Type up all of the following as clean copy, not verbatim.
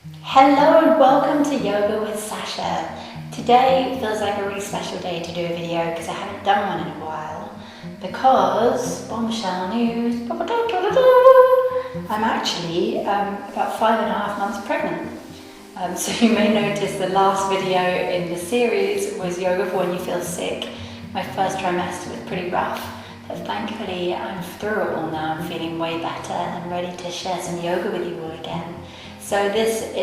Hello and welcome to Yoga with Sacha. Today feels like a really special day to do a video because I haven't done one in a while. Because, bombshell news, I'm actually about 5.5 months pregnant. So you may notice the last video in the series was yoga for when you feel sick. My first trimester was pretty rough, but thankfully I'm through it all now. I'm feeling way better and ready to share some yoga with you all again. So this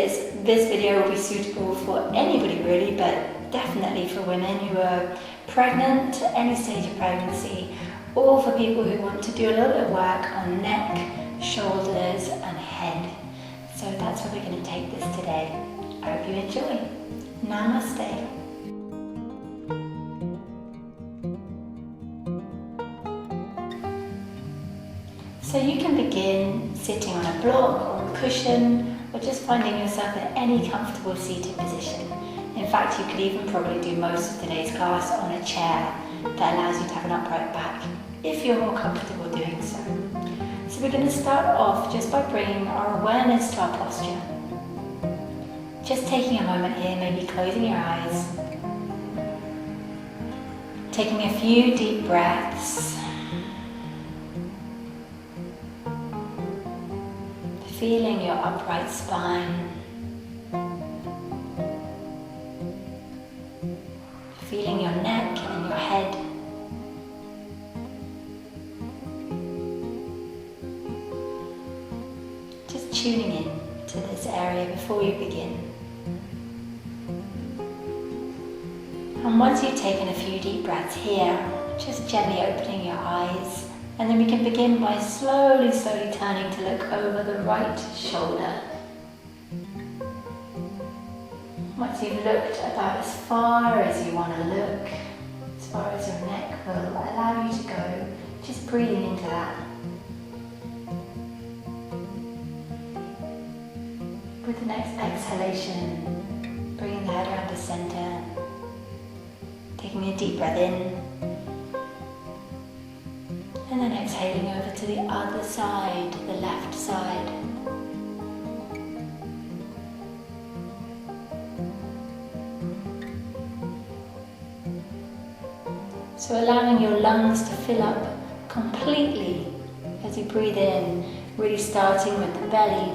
video will be suitable for anybody really, but definitely for women who are pregnant, any stage of pregnancy, or for people who want to do a little bit of work on neck, shoulders and head. So that's where we're going to take this today. I hope you enjoy. Namaste. So you can begin sitting on a block or a cushion, or just finding yourself in any comfortable seated position. In fact, you could even probably do most of today's class on a chair that allows you to have an upright back, if you're more comfortable doing so. So we're going to start off just by bringing our awareness to our posture. Just taking a moment here, maybe closing your eyes, taking a few deep breaths, feeling your upright spine, feeling your neck and your head, just tuning in to this area before you begin. And once you've taken a few deep breaths here, just gently opening your eyes. And then we can begin by slowly turning to look over the right shoulder. Once you've looked about as far as you want to look, as far as your neck will allow you to go, just breathing into that. With the next exhalation, bringing the head around to center, taking a deep breath in, and then exhaling over to the other side, the left side. So allowing your lungs to fill up completely as you breathe in, really starting with the belly,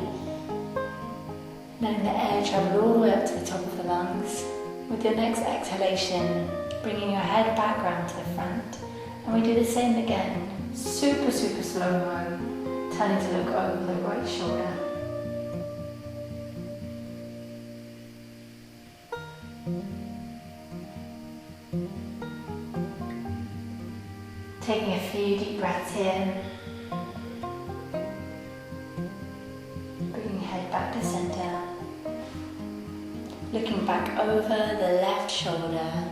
letting the air travel all the way up to the top of the lungs. With your next exhalation, bringing your head back round to the front. And we do the same again. Super slow-mo, turning to look over the right shoulder. Taking a few deep breaths in, bringing your head back to center, looking back over the left shoulder.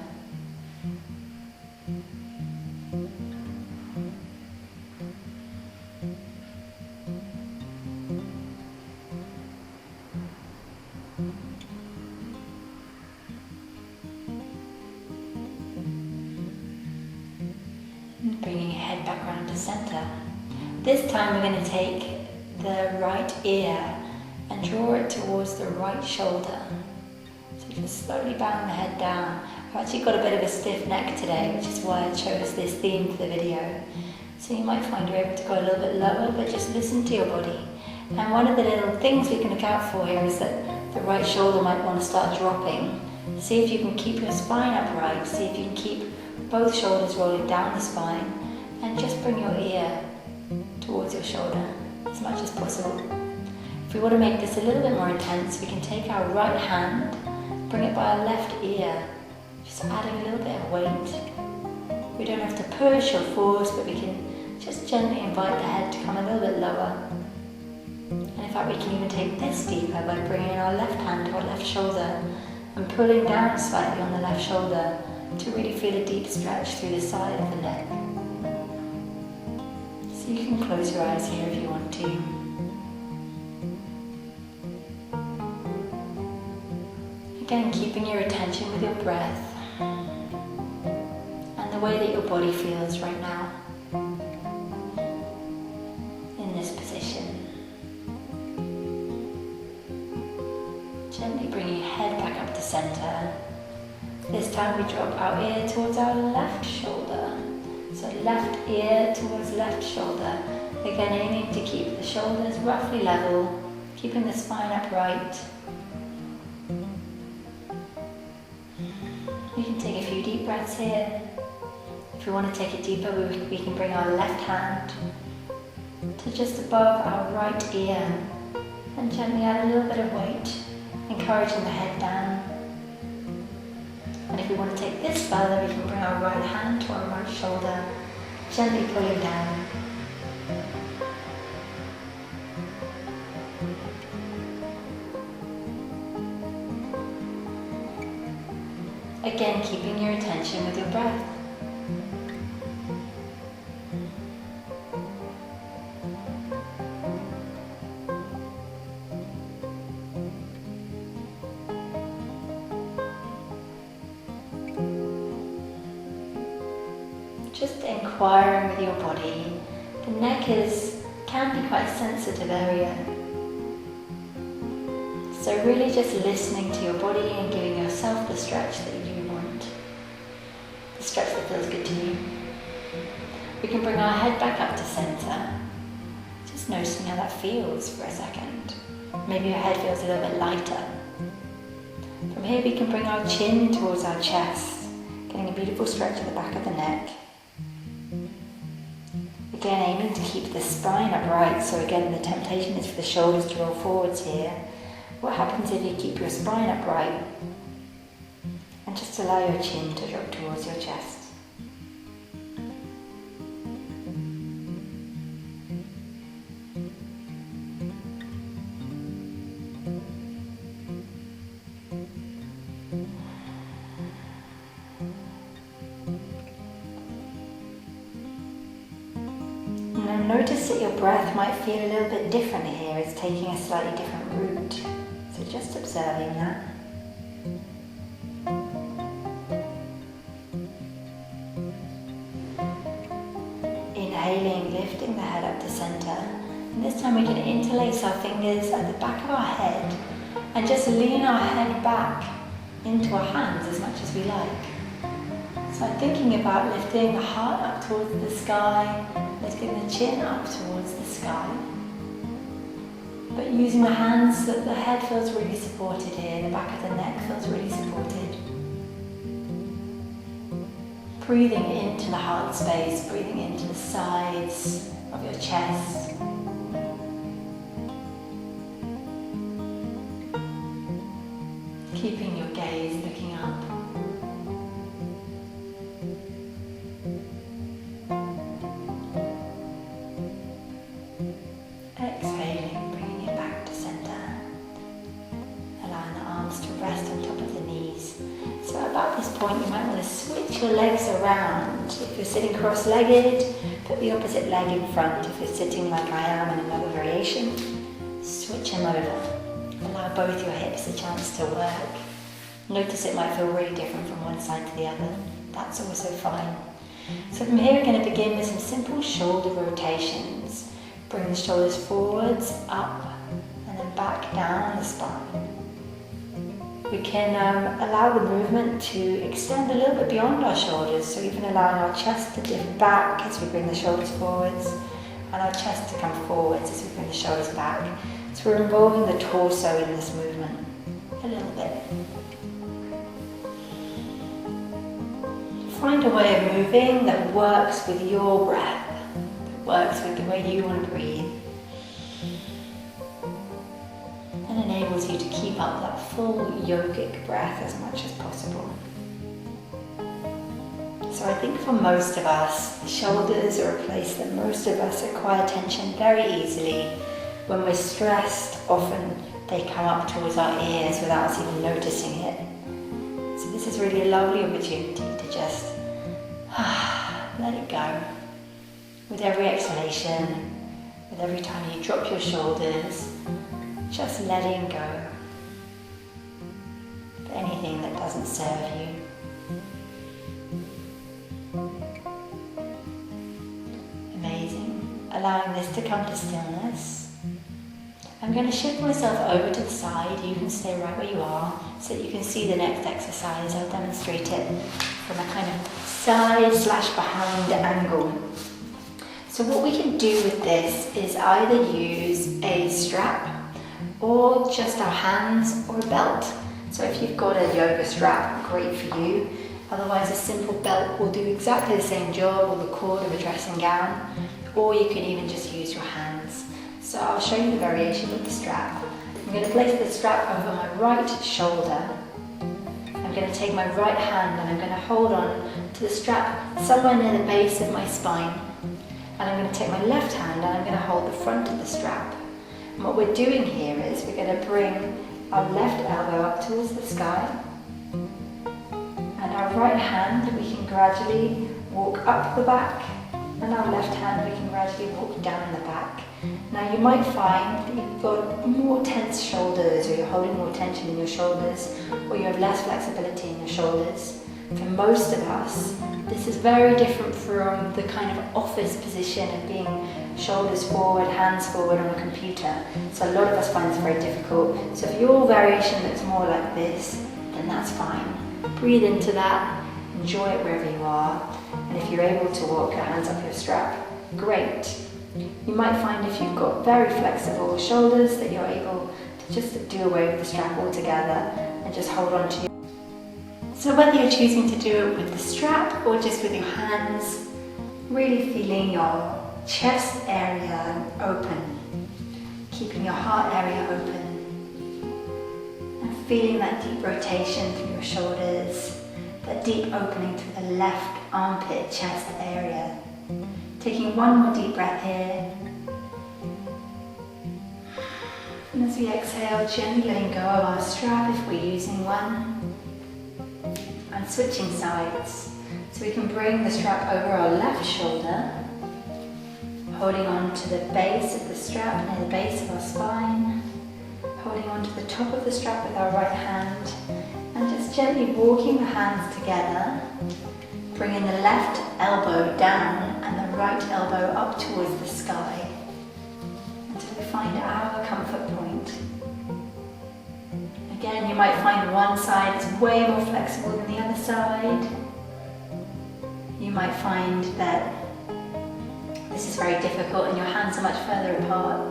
Bringing your head back around to center. This time we're going to take the right ear and draw it towards the right shoulder. So just slowly bowing the head down. I've actually got a bit of a stiff neck today, which is why I chose this theme for the video. So you might find you're able to go a little bit lower, but just listen to your body. And one of the little things we can look out for here is that the right shoulder might want to start dropping. See if you can keep your spine upright, see if you can keep both shoulders rolling down the spine, and just bring your ear towards your shoulder as much as possible. If we want to make this a little bit more intense, we can take our right hand, bring it by our left ear, just adding a little bit of weight. We don't have to push or force, but we can just gently invite the head to come a little bit lower. And in fact, we can even take this deeper by bringing our left hand to our left shoulder and pulling down slightly on the left shoulder to really feel a deep stretch through the side of the neck. So you can close your eyes here if you want to. Again, keeping your attention with your breath and the way that your body feels right now in this position. Gently bring your head back up to center. This time we drop our ear towards our left shoulder. So left ear towards left shoulder. Again, aiming to keep the shoulders roughly level, keeping the spine upright. We can take a few deep breaths here. If we want to take it deeper, we can bring our left hand to just above our right ear and gently add a little bit of weight, encouraging the head down. And if we want to take this further, we can bring our right hand to our right shoulder, gently pulling down. Again, keeping your attention with your breath. Just inquiring with your body. The neck can be quite a sensitive area. So really just listening to your body and giving yourself the stretch that you want. The stretch that feels good to you. We can bring our head back up to center. Just noticing how that feels for a second. Maybe your head feels a little bit lighter. From here we can bring our chin towards our chest, getting a beautiful stretch at the back of the neck. Again, aiming to keep the spine upright, so again the temptation is for the shoulders to roll forwards here. What happens if you keep your spine upright and just allow your chin to drop towards your chest? Now notice that your breath might feel a little bit different here. It's taking a slightly different route. So just observing that. Inhaling, lifting the head up to center. And this time we can interlace our fingers at the back of our head and just lean our head back into our hands as much as we like. So I'm thinking about lifting the heart up towards the sky, lifting the chin up towards the sky. But using the hands so that the head feels really supported here, the back of the neck feels really supported. Breathing into the heart space, breathing into the sides of your chest. Keeping your gaze looking up. Exhaling, bringing it back to center. Allowing the arms to rest on top of the knees. So at about this point you might want to switch your legs around. If you're sitting cross-legged, put the opposite leg in front. If you're sitting like I am in another variation, switch them over. Allow both your hips a chance to work. Notice it might feel really different from one side to the other. That's also fine. So from here we're going to begin with some simple shoulder rotations. Bring the shoulders forwards, up, and then back down the spine. We can allow the movement to extend a little bit beyond our shoulders, so even allowing our chest to dip back as we bring the shoulders forwards, and our chest to come forwards as we bring the shoulders back. So we're involving the torso in this movement a little bit. Find a way of moving that works with your breath, that works with the way you want to breathe, and enables you to keep up that full yogic breath as much as possible. So I think for most of us, the shoulders are a place that most of us acquire tension very easily. When we're stressed, often they come up towards our ears without us even noticing it. So this is really a lovely opportunity to just let it go. With every exhalation, with every time you drop your shoulders, just letting go of anything that doesn't serve you. Amazing. Allowing this to come to stillness. I'm going to shift myself over to the side. You can stay right where you are so that you can see the next exercise. I'll demonstrate it from a kind of side/behind angle. So what we can do with this is either use a strap or just our hands or a belt. So if you've got a yoga strap, great for you. Otherwise a simple belt will do exactly the same job, or the cord of a dressing gown, or you can even just use your hands. So I'll show you the variation with the strap. I'm going to place the strap over my right shoulder. I'm going to take my right hand and I'm going to hold on to the strap somewhere near the base of my spine. And I'm going to take my left hand and I'm going to hold the front of the strap. And what we're doing here is we're going to bring our left elbow up towards the sky. And our right hand we can gradually walk up the back. And our left hand we can gradually walk down the back. Now you might find that you've got more tense shoulders, or you're holding more tension in your shoulders, or you have less flexibility in your shoulders. For most of us, this is very different from the kind of office position of being shoulders forward, hands forward on a computer. So a lot of us find this very difficult. So if your variation looks more like this, then that's fine. Breathe into that, enjoy it wherever you are. And if you're able to walk your hands up your strap, great. You might find if you've got very flexible shoulders that you're able to just do away with the strap altogether and just hold on to your. So whether you're choosing to do it with the strap or just with your hands, really feeling your chest area open, keeping your heart area open, and feeling that deep rotation through your shoulders, that deep opening through the left armpit chest area. Taking one more deep breath here. And as we exhale, gently letting go of our strap if we're using one. And switching sides. So we can bring the strap over our left shoulder, holding on to the base of the strap near the base of our spine, holding on to the top of the strap with our right hand, and just gently walking the hands together, bringing the left elbow down and the right elbow up towards the sky until we find our comfort point. Again, you might find one side is way more flexible than the other side. You might find that this is very difficult and your hands are much further apart.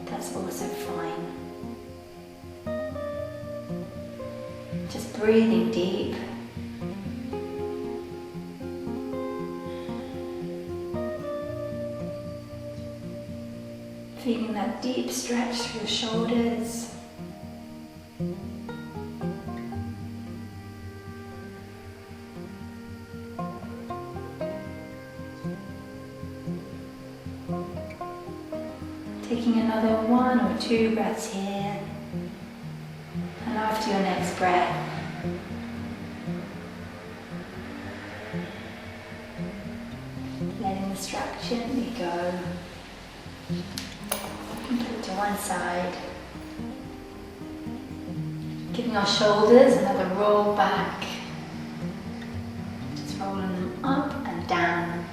That's also fine. Just breathing deep. Feeling that deep stretch through your shoulders. Taking another 1 or 2 breaths here. And after your next breath, letting the strap gently go. Put it to one side. Giving our shoulders another roll back. Just rolling them up and down.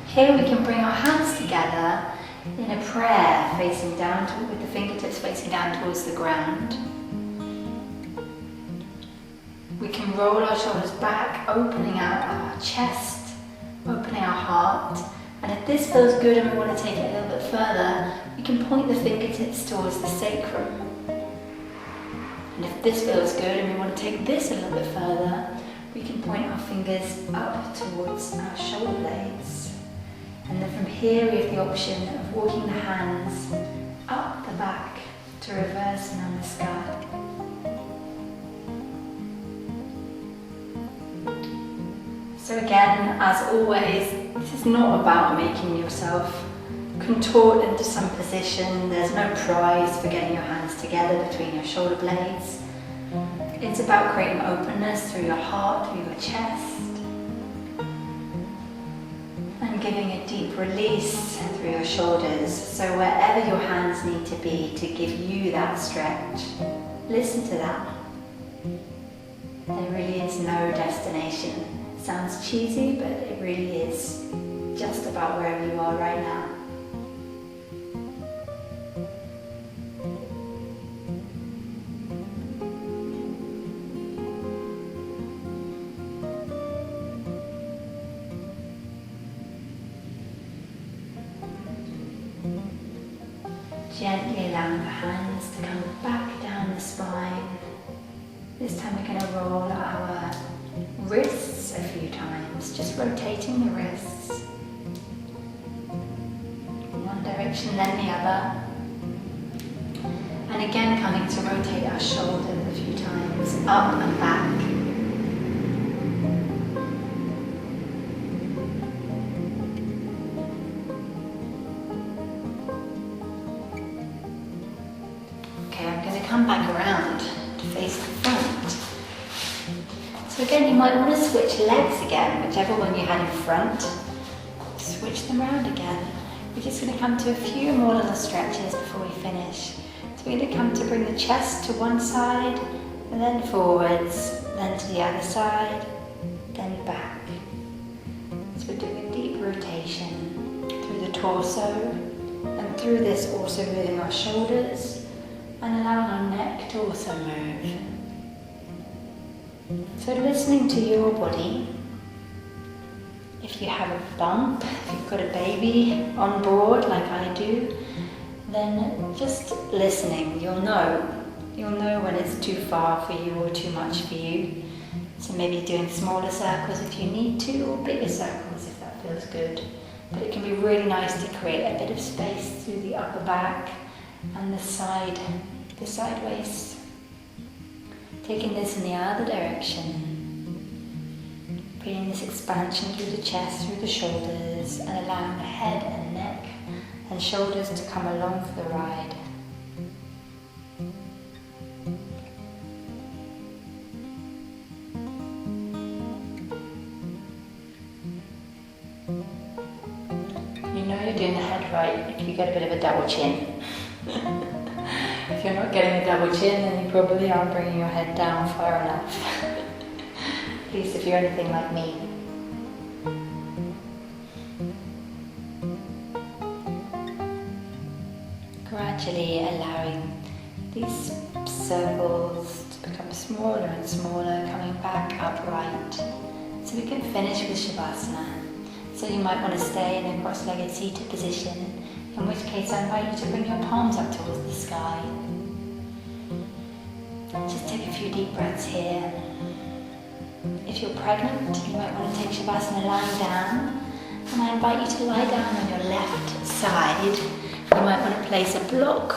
Here we can bring our hands together in a prayer, facing down with the fingertips facing down towards the ground. We can roll our shoulders back, opening out our chest, opening our heart. And if this feels good and we want to take it a little bit further, we can point the fingertips towards the sacrum. And if this feels good and we want to take this a little bit further, we can point our fingers up towards our shoulder blades. And then from here we have the option of walking the hands up the back to reverse Namaste. So again, as always, this is not about making yourself contort into some position. There's no prize for getting your hands together between your shoulder blades. It's about creating openness through your heart, through your chest, and giving a deep release through your shoulders. So wherever your hands need to be to give you that stretch, listen to that. There really is no destination. It sounds cheesy, but it really is just about wherever you are right now. Gently allowing the hands to come back down the spine. This time we're going to roll our wrists a few times, just rotating the wrists. One direction, then the other. And again coming to rotate our shoulders a few times, up and back. Okay, I'm going to come back around to face the front. So again, you might want to switch legs again, whichever one you had in front. Switch them around again. We're just going to come to a few more little stretches before we finish. So we're going to come to bring the chest to one side, and then forwards, then to the other side, then back. So we're doing a deep rotation through the torso, and through this also moving our shoulders, and allowing our neck to also move. So listening to your body. If you have a bump, if you've got a baby on board like I do, then just listening, you'll know when it's too far for you or too much for you. So maybe doing smaller circles if you need to, or bigger circles if that feels good. But it can be really nice to create a bit of space through the upper back and the side waist. Taking this in the other direction. Bringing this expansion through the chest, through the shoulders, and allowing the head and neck and shoulders to come along for the ride. You know you're doing the head right if you get a bit of a double chin. If you're not getting a double chin, then you probably aren't bringing your head down far enough. At least if you're anything like me. Gradually allowing these circles to become smaller and smaller, coming back upright. So we can finish with Shavasana. So you might want to stay in a cross-legged seated position, in which case I invite you to bring your palms up towards the sky. Just take a few deep breaths here. If you're pregnant, you might want to take Shavasana lying down, and I invite you to lie down on your left side. You might want to place a block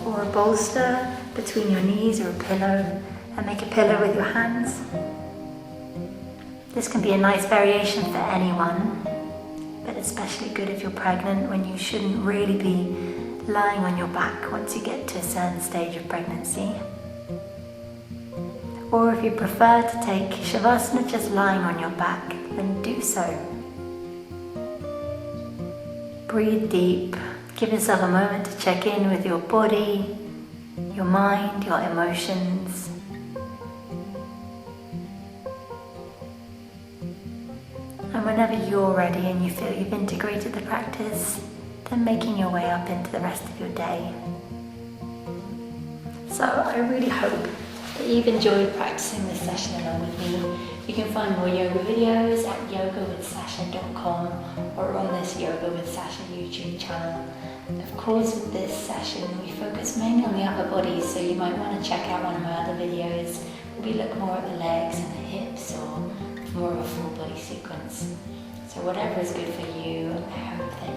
or a bolster between your knees or a pillow, and make a pillow with your hands. This can be a nice variation for anyone, but especially good if you're pregnant, when you shouldn't really be lying on your back once you get to a certain stage of pregnancy. Or if you prefer to take Shavasana just lying on your back, then do so. Breathe deep. Give yourself a moment to check in with your body, your mind, your emotions. And whenever you're ready and you feel you've integrated the practice, then making your way up into the rest of your day. So I really hope that you've enjoyed practicing this session along with me. You can find more yoga videos at yogawithsacha.com or on this Yoga with Sacha YouTube channel. Of course, with this session we focus mainly on the upper body, so you might want to check out one of my other videos where we look more at the legs and the hips, or more of a full body sequence. So whatever is good for you, I hope that